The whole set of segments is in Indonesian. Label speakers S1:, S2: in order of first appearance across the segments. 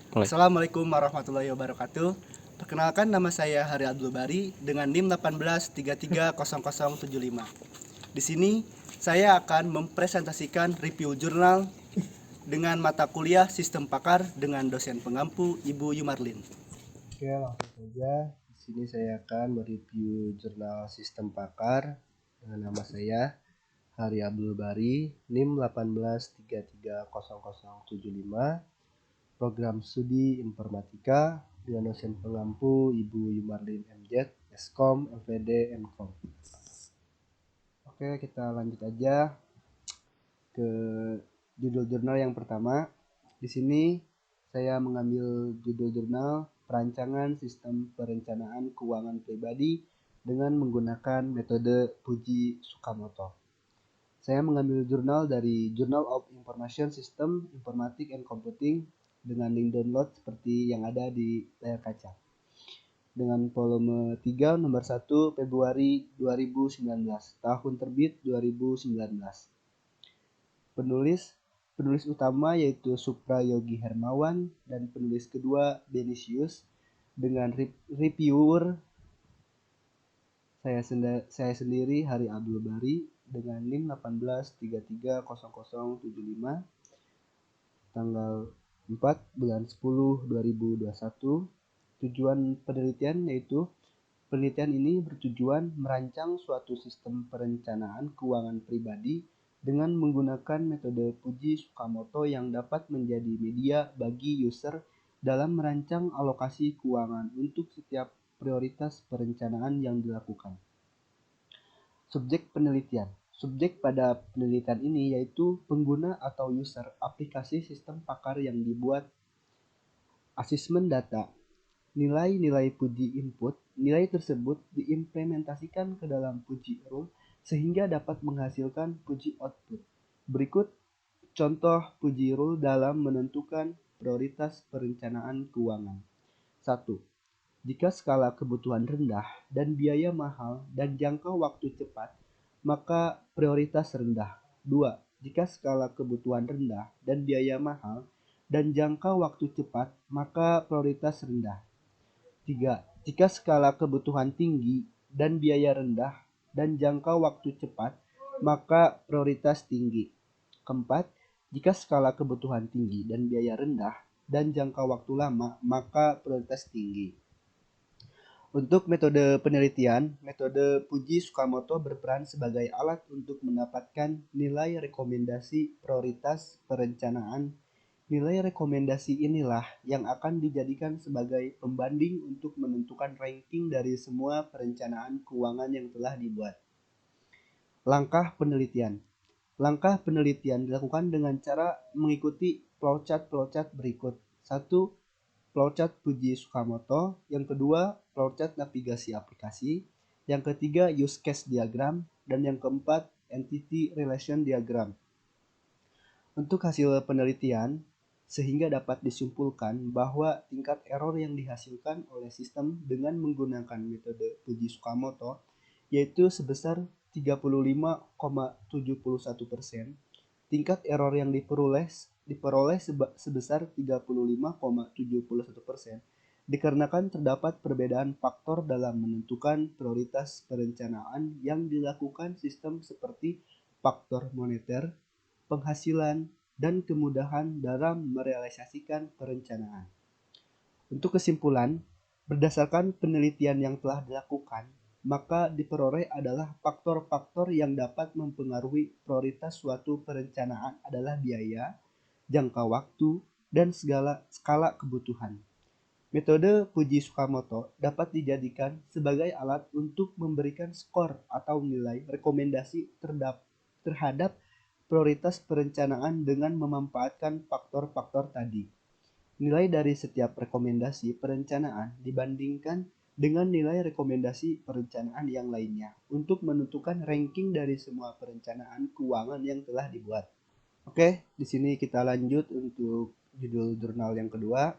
S1: Mulai.
S2: Assalamualaikum warahmatullahi wabarakatuh. Perkenalkan, nama saya Hari Abdul Bari dengan NIM 18330075. Di sini saya akan mempresentasikan review jurnal dengan mata kuliah Sistem Pakar dengan dosen pengampu Ibu Yumarlin. Oke, langsung saja. Di sini saya akan mereview jurnal Sistem Pakar dengan nama saya Hari Abdul Bari, NIM 18330075, program studi informatika dengan dosen pengampu Ibu Yumarlin MZ, Eskom, LVD, Mkom. Oke, kita lanjut aja ke judul jurnal yang pertama. Di sini saya mengambil judul jurnal Perancangan Sistem Perencanaan Keuangan Pribadi dengan menggunakan metode Puji Sukamoto. Saya mengambil jurnal dari Journal of Information System, Informatics and Computing dengan link download seperti yang ada di layar kaca. Dengan volume 3 nomor 1 Februari 2019, tahun terbit 2019. Penulis utama yaitu Supra Yogi Hermawan dan penulis kedua Benisius, dengan reviewer saya sendiri Hari Abdul Bari dengan NIM 18330075, tanggal 4 bulan 10 2021. Tujuan penelitian yaitu penelitian ini bertujuan merancang suatu sistem perencanaan keuangan pribadi dengan menggunakan metode Puji Sukamoto yang dapat menjadi media bagi user dalam merancang alokasi keuangan untuk setiap prioritas perencanaan yang dilakukan. Subjek penelitian. Subjek pada penelitian ini yaitu pengguna atau user aplikasi sistem pakar yang dibuat. Asesmen data. Nilai-nilai Puji input, nilai tersebut diimplementasikan ke dalam Puji rule sehingga dapat menghasilkan Puji output. Berikut contoh Puji rule dalam menentukan prioritas perencanaan keuangan. 1. Jika skala kebutuhan rendah dan biaya mahal dan jangka waktu cepat, maka prioritas rendah. 2. Jika skala kebutuhan rendah dan biaya mahal dan jangka waktu cepat, maka prioritas rendah. 3. Jika skala kebutuhan tinggi dan biaya rendah dan jangka waktu cepat, maka prioritas tinggi. 4. Jika skala kebutuhan tinggi dan biaya rendah dan jangka waktu lama, maka prioritas tinggi. Untuk metode penelitian, metode Puji Sukamoto berperan sebagai alat untuk mendapatkan nilai rekomendasi prioritas perencanaan. Nilai rekomendasi inilah yang akan dijadikan sebagai pembanding untuk menentukan ranking dari semua perencanaan keuangan yang telah dibuat. Langkah penelitian. Langkah penelitian dilakukan dengan cara mengikuti flowchart berikut. 1. Flowchart Puji Sukamoto. Yang kedua, flowchart navigasi aplikasi. Yang ketiga, use case diagram. Dan yang keempat, entity relation diagram. Untuk hasil penelitian, sehingga dapat disimpulkan bahwa tingkat error yang dihasilkan oleh sistem dengan menggunakan metode Puji Sukamoto yaitu sebesar 35,71%. Tingkat error yang diperoleh sebesar 35,71% dikarenakan terdapat perbedaan faktor dalam menentukan prioritas perencanaan yang dilakukan sistem seperti faktor moneter, penghasilan, dan kemudahan dalam merealisasikan perencanaan. Untuk kesimpulan, berdasarkan penelitian yang telah dilakukan, maka diperoleh adalah faktor-faktor yang dapat mempengaruhi prioritas suatu perencanaan adalah biaya, jangka waktu, dan segala skala kebutuhan. Metode Puji Sukamoto dapat dijadikan sebagai alat untuk memberikan skor atau nilai rekomendasi terhadap prioritas perencanaan dengan memanfaatkan faktor-faktor tadi. Nilai dari setiap rekomendasi perencanaan dibandingkan dengan nilai rekomendasi perencanaan yang lainnya untuk menentukan ranking dari semua perencanaan keuangan yang telah dibuat. Oke, di sini kita lanjut untuk judul jurnal yang kedua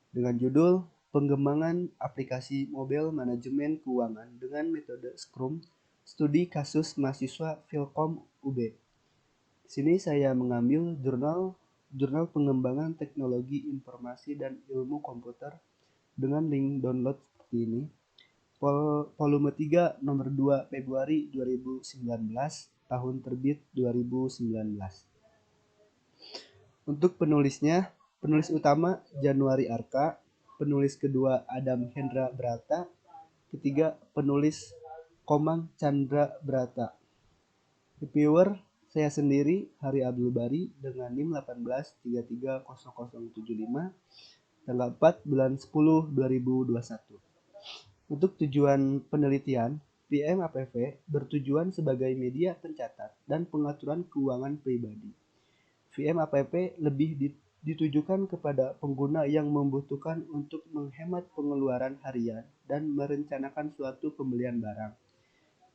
S2: dengan judul Pengembangan Aplikasi Mobile Manajemen Keuangan dengan Metode Scrum, Studi Kasus Mahasiswa Filkom UB. Di sini saya mengambil jurnal Jurnal Pengembangan Teknologi Informasi dan Ilmu Komputer dengan link download seperti ini. Volume 3 nomor 2 Februari 2019, tahun terbit 2019. Untuk penulisnya, penulis utama Januari Arka, penulis kedua Adam Hendra Brata, ketiga penulis Komang Chandra Brata. Reviewer saya sendiri Hari Abdul Bari dengan NIM 18330075 tanggal 4 bulan 10 2021. Untuk tujuan penelitian, PMAPV bertujuan sebagai media pencatat dan pengaturan keuangan pribadi. VMAPV lebih ditujukan kepada pengguna yang membutuhkan untuk menghemat pengeluaran harian dan merencanakan suatu pembelian barang.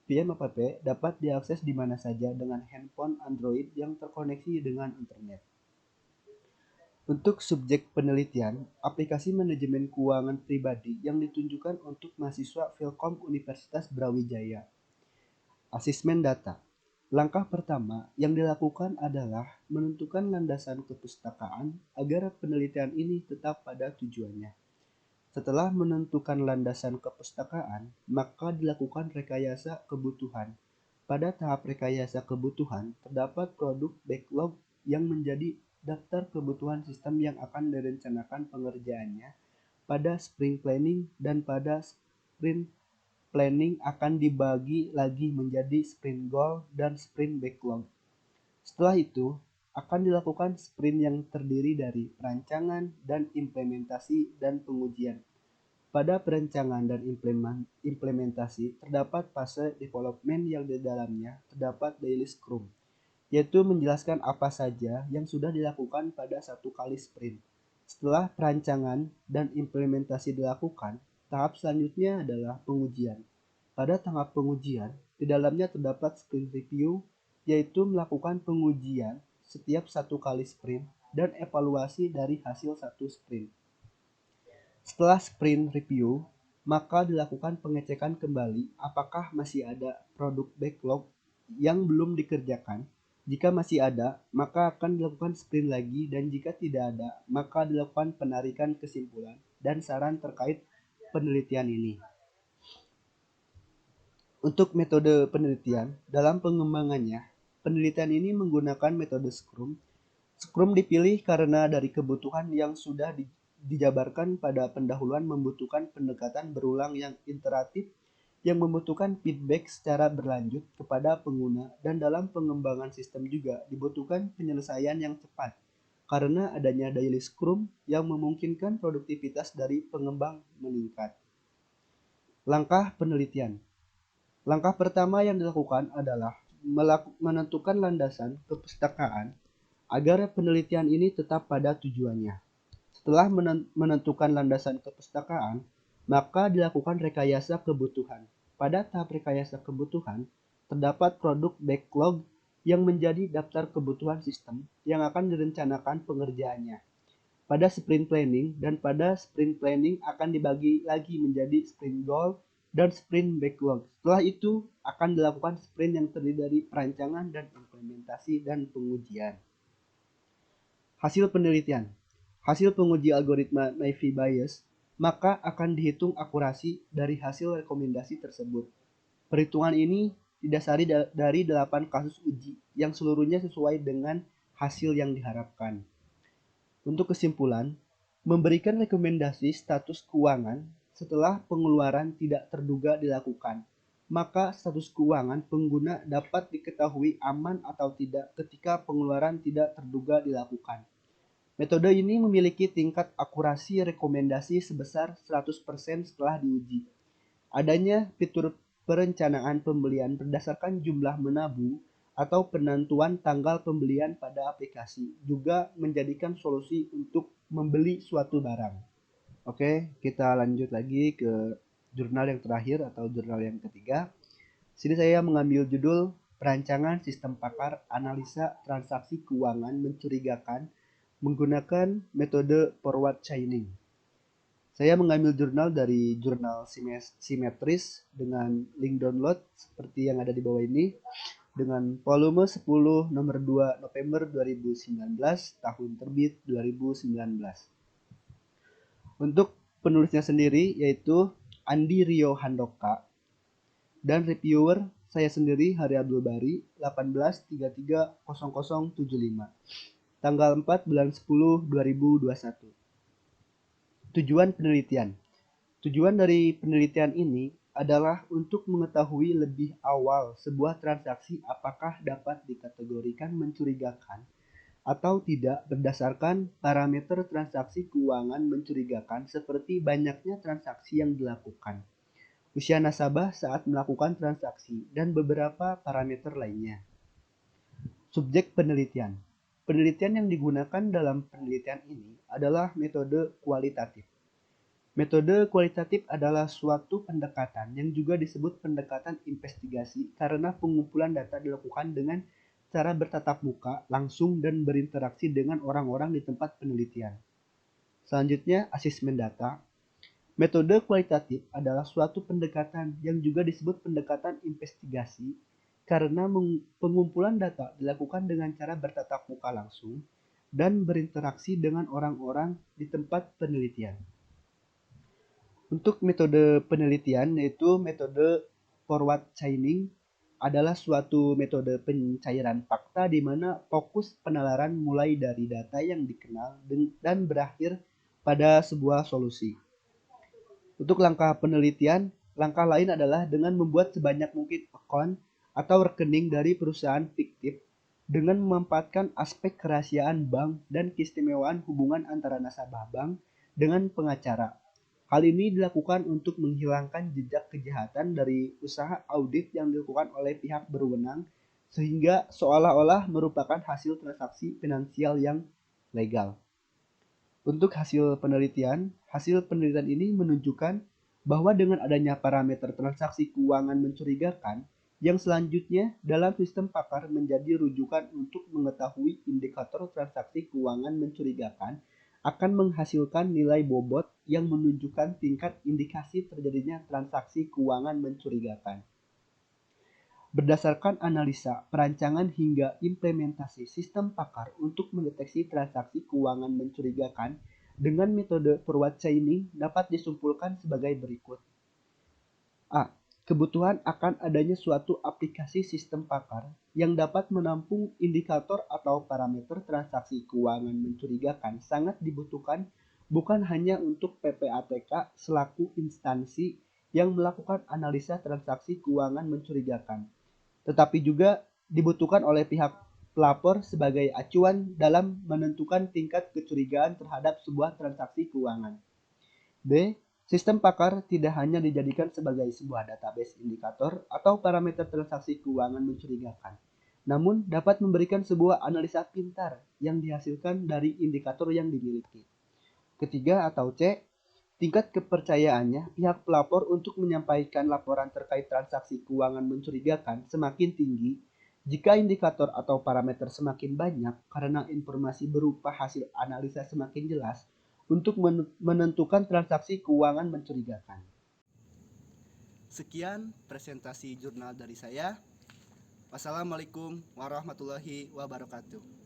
S2: VMAPV dapat diakses di mana saja dengan handphone Android yang terkoneksi dengan internet. Untuk subjek penelitian, aplikasi manajemen keuangan pribadi yang ditunjukkan untuk mahasiswa Philkom Universitas Brawijaya. Asesmen data. Langkah pertama yang dilakukan adalah menentukan landasan kepustakaan agar penelitian ini tetap pada tujuannya. Setelah menentukan landasan kepustakaan, maka dilakukan rekayasa kebutuhan. Pada tahap rekayasa kebutuhan, terdapat produk backlog yang menjadi daftar kebutuhan sistem yang akan direncanakan pengerjaannya pada sprint planning, dan pada sprint planning akan dibagi lagi menjadi sprint goal dan sprint backlog. Setelah itu, akan dilakukan sprint yang terdiri dari perancangan dan implementasi dan pengujian. Pada perancangan dan implementasi, terdapat fase development yang di dalamnya terdapat daily scrum, yaitu menjelaskan apa saja yang sudah dilakukan pada satu kali sprint. Setelah perancangan dan implementasi dilakukan, tahap selanjutnya adalah pengujian. Pada tahap pengujian, di dalamnya terdapat sprint review, yaitu melakukan pengujian setiap satu kali sprint dan evaluasi dari hasil satu sprint. Setelah sprint review, maka dilakukan pengecekan kembali apakah masih ada produk backlog yang belum dikerjakan. Jika masih ada, maka akan dilakukan sprint lagi, dan jika tidak ada, maka dilakukan penarikan kesimpulan dan saran terkait penelitian ini. Untuk metode penelitian, dalam pengembangannya, penelitian ini menggunakan metode Scrum. Scrum dipilih karena dari kebutuhan yang sudah dijabarkan pada pendahuluan membutuhkan pendekatan berulang yang iteratif yang membutuhkan feedback secara berlanjut kepada pengguna, dan dalam pengembangan sistem juga dibutuhkan penyelesaian yang cepat karena adanya daily scrum yang memungkinkan produktivitas dari pengembang meningkat. Langkah penelitian. Langkah pertama yang dilakukan adalah menentukan landasan kepustakaan agar penelitian ini tetap pada tujuannya. Setelah menentukan landasan kepustakaan, maka dilakukan rekayasa kebutuhan. Pada tahap rekayasa kebutuhan, terdapat produk backlog yang menjadi daftar kebutuhan sistem yang akan direncanakan pengerjaannya. Pada sprint planning, dan pada sprint planning akan dibagi lagi menjadi sprint goal dan sprint backlog. Setelah itu akan dilakukan sprint yang terdiri dari perancangan dan implementasi dan pengujian. Hasil penelitian. Hasil penguji algoritma Naive Bayes, maka akan dihitung akurasi dari hasil rekomendasi tersebut. Perhitungan ini didasari dari 8 kasus uji yang seluruhnya sesuai dengan hasil yang diharapkan. Untuk kesimpulan, memberikan rekomendasi status keuangan setelah pengeluaran tidak terduga dilakukan, maka status keuangan pengguna dapat diketahui aman atau tidak ketika pengeluaran tidak terduga dilakukan. Metode ini memiliki tingkat akurasi rekomendasi sebesar 100% setelah diuji. Adanya fitur perencanaan pembelian berdasarkan jumlah menabung atau penentuan tanggal pembelian pada aplikasi juga menjadikan solusi untuk membeli suatu barang. Oke, kita lanjut lagi ke jurnal yang terakhir atau jurnal yang ketiga. Sini saya mengambil judul Perancangan Sistem Pakar Analisa Transaksi Keuangan Mencurigakan menggunakan metode forward chaining. Saya mengambil jurnal dari jurnal Simetris dengan link download seperti yang ada di bawah ini. dengan volume 10 nomor 2 November 2019, tahun terbit 2019. Untuk penulisnya sendiri yaitu Andi Rio Handoko dan reviewer saya sendiri Hari Abdul Bari 18.33.0075 tanggal 4 bulan 10 2021. Tujuan penelitian. Tujuan dari penelitian ini adalah untuk mengetahui lebih awal sebuah transaksi apakah dapat dikategorikan mencurigakan atau tidak berdasarkan parameter transaksi keuangan mencurigakan seperti banyaknya transaksi yang dilakukan, usia nasabah saat melakukan transaksi, dan beberapa parameter lainnya. Subjek penelitian. Penelitian yang digunakan dalam penelitian ini adalah metode kualitatif. Metode kualitatif adalah suatu pendekatan yang juga disebut pendekatan investigasi karena pengumpulan data dilakukan dengan cara bertatap muka, langsung, dan berinteraksi dengan orang-orang di tempat penelitian. Selanjutnya, asesmen data. Metode kualitatif adalah suatu pendekatan yang juga disebut pendekatan investigasi karena pengumpulan data dilakukan dengan cara bertatap muka langsung dan berinteraksi dengan orang-orang di tempat penelitian. Untuk metode penelitian yaitu metode forward chaining adalah suatu metode pencairan fakta di mana fokus penalaran mulai dari data yang dikenal dan berakhir pada sebuah solusi. Untuk langkah penelitian, langkah lain adalah dengan membuat sebanyak mungkin akun atau rekening dari perusahaan fiktif dengan memanfaatkan aspek kerahasiaan bank dan keistimewaan hubungan antara nasabah bank dengan pengacara. Hal ini dilakukan untuk menghilangkan jejak kejahatan dari usaha audit yang dilakukan oleh pihak berwenang sehingga seolah-olah merupakan hasil transaksi finansial yang legal. Untuk hasil penelitian ini menunjukkan bahwa dengan adanya parameter transaksi keuangan mencurigakan, yang selanjutnya dalam sistem pakar menjadi rujukan untuk mengetahui indikator transaksi keuangan mencurigakan, akan menghasilkan nilai bobot yang menunjukkan tingkat indikasi terjadinya transaksi keuangan mencurigakan. Berdasarkan analisa, perancangan hingga implementasi sistem pakar untuk mendeteksi transaksi keuangan mencurigakan dengan metode forward chaining dapat disimpulkan sebagai berikut. A. Kebutuhan akan adanya suatu aplikasi sistem pakar yang dapat menampung indikator atau parameter transaksi keuangan mencurigakan sangat dibutuhkan bukan hanya untuk PPATK selaku instansi yang melakukan analisa transaksi keuangan mencurigakan, tetapi juga dibutuhkan oleh pihak pelapor sebagai acuan dalam menentukan tingkat kecurigaan terhadap sebuah transaksi keuangan. B. Sistem pakar tidak hanya dijadikan sebagai sebuah database indikator atau parameter transaksi keuangan mencurigakan, namun dapat memberikan sebuah analisa pintar yang dihasilkan dari indikator yang dimiliki. Ketiga atau C. Tingkat kepercayaannya pihak pelapor untuk menyampaikan laporan terkait transaksi keuangan mencurigakan semakin tinggi jika indikator atau parameter semakin banyak karena informasi berupa hasil analisa semakin jelas untuk menentukan transaksi keuangan mencurigakan. Sekian presentasi jurnal dari saya. Wassalamualaikum warahmatullahi wabarakatuh.